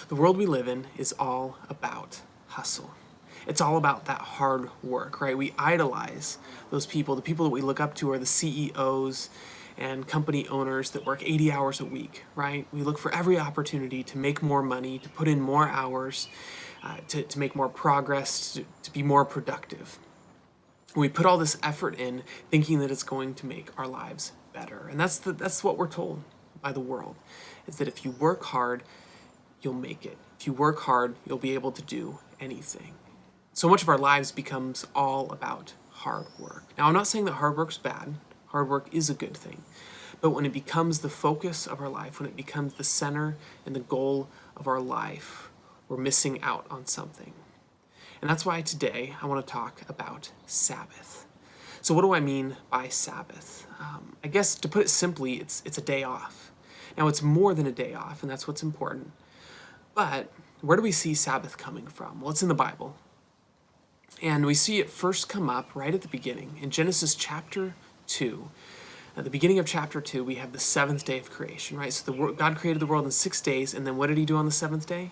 The world we live in is all about hustle. It's all about that hard work, right? We idolize those people. The people that we look up to are the CEOs and company owners that work 80 hours a week, right? We look for every opportunity to make more money, to put in more hours, to make more progress, to be more productive. We put all this effort in thinking that it's going to make our lives better. And that's what we're told by the world, is that if you work hard, you'll make it. If you work hard, you'll be able to do anything. So much of our lives becomes all about hard work. Now, I'm not saying that hard work's bad. Hard work is a good thing. But when it becomes the focus of our life, when it becomes the center and the goal of our life, we're missing out on something. And that's why today I want to talk about Sabbath. So what do I mean by Sabbath? I guess to put it simply, it's a day off. Now, it's more than a day off, and that's what's important. But where do we see Sabbath coming from? Well, it's in the Bible. And we see it first come up right at the beginning. In Genesis chapter 2, at the beginning of chapter 2, we have the seventh day of creation, right? So God created the world in 6 days, and then what did he do on the seventh day?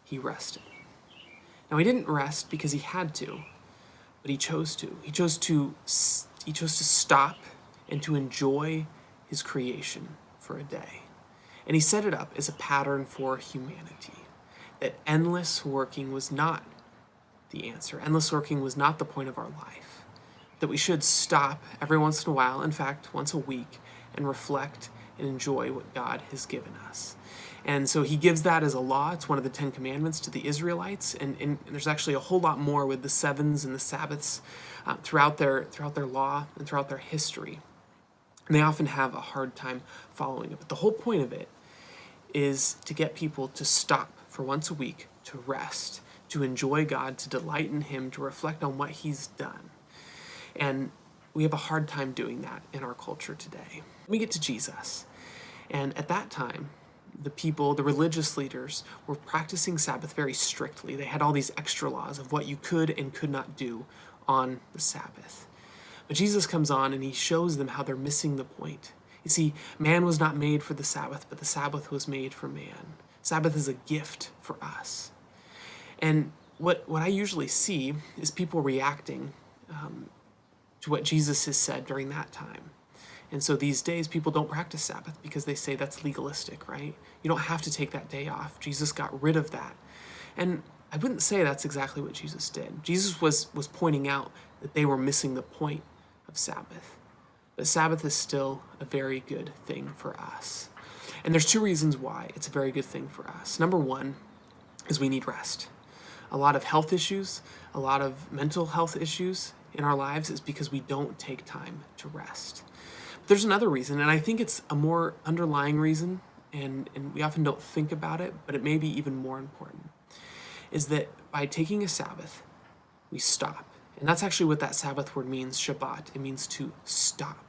He rested. Now, he didn't rest because he had to, but he chose to. He chose to stop and to enjoy his creation for a day. And he set it up as a pattern for humanity, that endless working was not the answer. Endless working was not the point of our life. That we should stop every once in a while, in fact, once a week, and reflect and enjoy what God has given us. And so he gives that as a law. It's one of the 10 Commandments to the Israelites. And there's actually a whole lot more with the sevens and the Sabbaths throughout their law and throughout their history. And they often have a hard time following it. But the whole point of it is to get people to stop for once a week, to rest, to enjoy God, to delight in him, to reflect on what he's done. And we have a hard time doing that in our culture today. We get to Jesus. And at that time, the people, the religious leaders, were practicing Sabbath very strictly. They had all these extra laws of what you could and could not do on the Sabbath. But Jesus comes on and he shows them how they're missing the point. You see, man was not made for the Sabbath, but the Sabbath was made for man. Sabbath is a gift for us. And what I usually see is people reacting to what Jesus has said during that time. And so these days, people don't practice Sabbath because they say that's legalistic, right? You don't have to take that day off. Jesus got rid of that. And I wouldn't say that's exactly what Jesus did. Jesus was pointing out that they were missing the point of Sabbath. But Sabbath is still a very good thing for us. And there's 2 reasons why it's a very good thing for us. Number 1 is we need rest. A lot of health issues, a lot of mental health issues in our lives is because we don't take time to rest. But there's another reason, and I think it's a more underlying reason, and we often don't think about it, but it may be even more important, is that by taking a Sabbath, we stop. And that's actually what that Sabbath word means, Shabbat. It means to stop.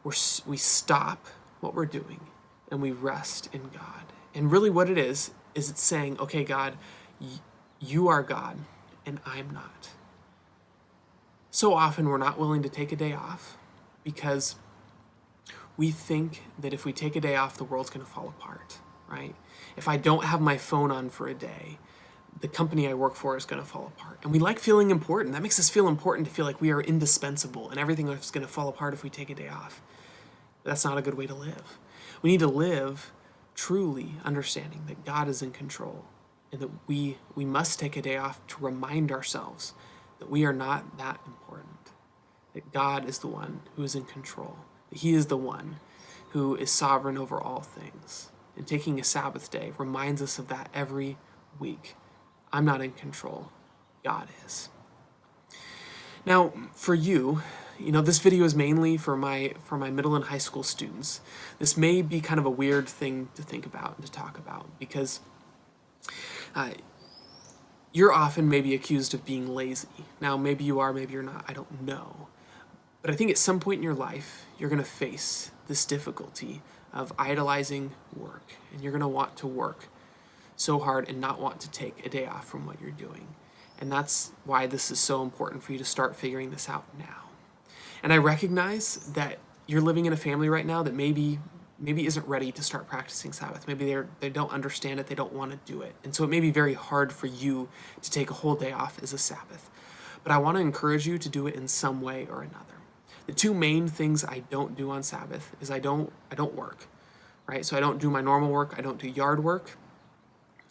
We stop what we're doing, and we rest in God. And really what it is it's saying, okay, God, you are God, and I'm not. So often we're not willing to take a day off because we think that if we take a day off, the world's going to fall apart, right? If I don't have my phone on for a day, the company I work for is going to fall apart. And we like feeling important. That makes us feel important to feel like we are indispensable and everything is going to fall apart if we take a day off. But that's not a good way to live. We need to live truly understanding that God is in control and that we must take a day off to remind ourselves that we are not that important, that God is the one who is in control, that he is the one who is sovereign over all things. And taking a Sabbath day reminds us of that every week. I'm not in control, God is. Now, for you, this video is mainly for my middle and high school students. This may be kind of a weird thing to think about and to talk about because you're often maybe accused of being lazy. Now, maybe you are, maybe you're not, I don't know. But I think at some point in your life, you're going to face this difficulty of idolizing work, and you're going to want to work so hard and not want to take a day off from what you're doing. And that's why this is so important for you to start figuring this out now. And I recognize that you're living in a family right now that maybe maybe isn't ready to start practicing Sabbath. Maybe they don't understand it, they don't want to do it. And so it may be very hard for you to take a whole day off as a Sabbath. But I want to encourage you to do it in some way or another. The two main things I don't do on Sabbath is I don't work, right? So I don't do my normal work, I don't do yard work,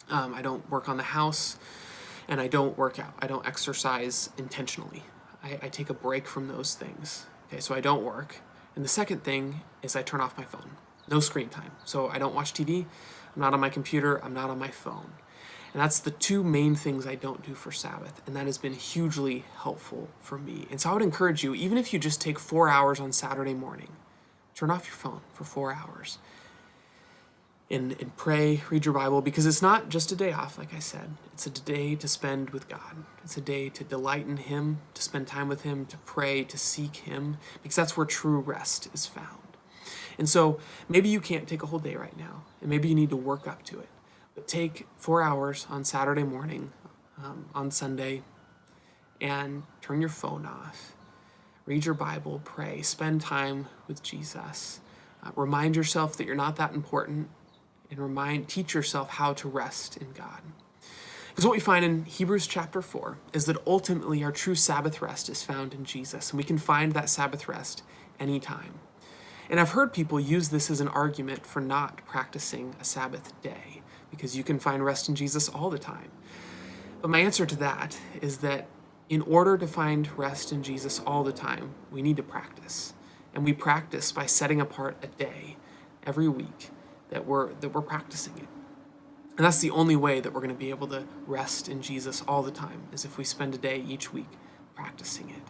I don't work on the house, and I don't work out. I don't exercise intentionally. I take a break from those things. Okay, so I don't work. And the second thing is I turn off my phone. No screen time. So I don't watch TV, I'm not on my computer, I'm not on my phone. And that's the two main things I don't do for Sabbath. And that has been hugely helpful for me. And so I would encourage you, even if you just take 4 hours on Saturday morning, turn off your phone for 4 hours. And pray, read your Bible, because it's not just a day off, like I said. It's a day to spend with God. It's a day to delight in Him, to spend time with Him, to pray, to seek Him, because that's where true rest is found. And so maybe you can't take a whole day right now, and maybe you need to work up to it. But take 4 hours on Saturday morning, on Sunday, and turn your phone off. Read your Bible, pray, spend time with Jesus. Remind yourself that you're not that important, and teach yourself how to rest in God. Because what we find in Hebrews chapter 4 is that ultimately our true Sabbath rest is found in Jesus, and we can find that Sabbath rest anytime. And I've heard people use this as an argument for not practicing a Sabbath day, because you can find rest in Jesus all the time. But my answer to that is that in order to find rest in Jesus all the time, we need to practice. And we practice by setting apart a day every week that we're practicing it. And that's the only way that we're going to be able to rest in Jesus all the time, is if we spend a day each week practicing it.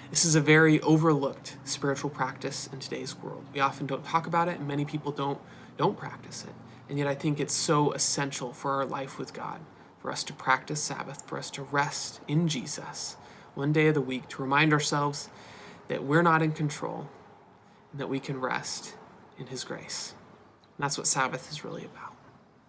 This is a very overlooked spiritual practice in today's world. We often don't talk about it, and many people don't practice it. And yet I think it's so essential for our life with God, for us to practice Sabbath, for us to rest in Jesus one day of the week, to remind ourselves that we're not in control and that we can rest in His grace. And that's what Sabbath is really about.